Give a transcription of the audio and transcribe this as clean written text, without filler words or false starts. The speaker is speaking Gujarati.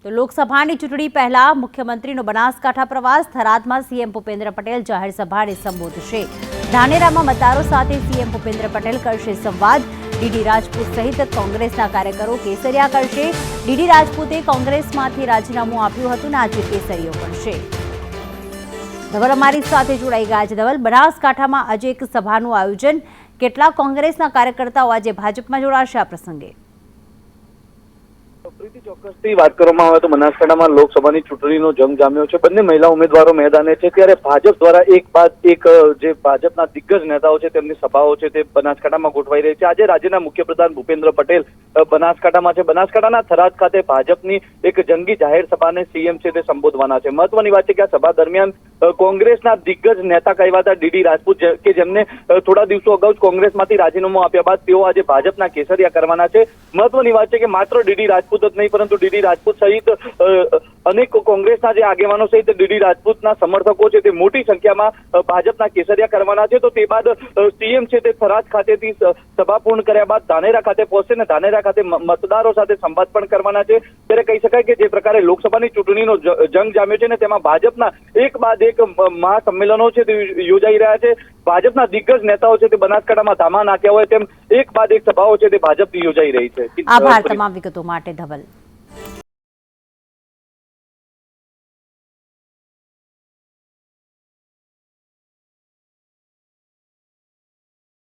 તો લોકસભાની ચૂંટણી પહેલા મુખ્યમંત્રીનો બનાસકાંઠા પ્રવાસ, થરાદમાં સીએમ ભૂપેન્દ્ર પટેલ જાહેર સભાને સંબોધશે. ધાનેરામાં મતદારો સાથે સીએમ ભૂપેન્દ્ર પટેલ કરશે સંવાદ. ડીડી રાજપૂત સહિત કોંગ્રેસના કાર્યકરો કેસરિયા કરશે. ડીડી રાજપૂતે કોંગ્રેસમાંથી રાજીનામું આપ્યું હતું અને આજે કેસરીઓ કરશે. ધવલ અમારી સાથે જોડાઈ ગયા છે. ધવલ, બનાસકાંઠામાં આજે એક સભાનું આયોજન, કેટલાક કોંગ્રેસના કાર્યકર્તાઓ આજે ભાજપમાં જોડાશે આ પ્રસંગે? પ્રીતિ, ચોક્કસથી વાત કરવામાં આવે તો બનાસકાંઠામાં લોકસભાની ચૂંટણીનો જંગ જામ્યો છે. બંને મહિલા ઉમેદવારો મેદાને છે, ત્યારે ભાજપ દ્વારા એક બાદ એક જે ભાજપના દિગ્ગજ નેતાઓ છે તેમની સભાઓ છે તે બનાસકાંઠામાં ગોઠવાઈ રહી છે. આજે રાજ્યના મુખ્યપ્રધાન ભૂપેન્દ્ર પટેલ બનાસકાંઠામાં છે. બનાસકાંઠાના થરાદ ખાતે ભાજપની એક જંગી જાહેર સભાને સીએમ છે તે સંબોધવાના છે. મહત્વની વાત છે કે આ સભા દરમિયાન કોંગ્રેસના દિગ્ગજ નેતા કહેવાતા ડીડી રાજપૂત કે જેમને થોડા દિવસો અગાઉ કોંગ્રેસમાંથી રાજીનામું આપ્યા બાદ તેઓ આજે ભાજપના કેસરિયા કરવાના છે. મહત્વની વાત છે કે માત્ર ડીડી રાજપૂત જ નહીં, પરંતુ ડીડી રાજપૂત સહિત અનેક કોંગ્રેસના જે આગેવાનો સહિત ડીડી રાજપૂતના સમર્થકો છે તે મોટી સંખ્યામાં ભાજપના કેસરિયા કરવાના છે. તો તે બાદ સીએમ છે તે થરાદ ખાતેથી સભા પૂર્ણ કર્યા બાદ ધાનેરા ખાતે પહોંચશે અને ધાનેરા ખાતે મતદારો સાથે સંવાદ પણ કરવાના છે. ત્યારે કહી શકાય કે જે પ્રકારે લોકસભાની ચૂંટણીનો જંગ જામ્યો છે ને તેમાં ભાજપના એક બાદ એક મહાસંમેલનો છે તે યોજાઈ રહ્યા છે. ભાજપના દિગ્ગજ નેતાઓ છે તે બનાસકાંઠામાં ધામા નાખ્યા હોય તેમ એક બાદ એક સભાઓ છે તે ભાજપની યોજાઈ રહી છે. આભાર તમામ વિગતો માટે ધવલ.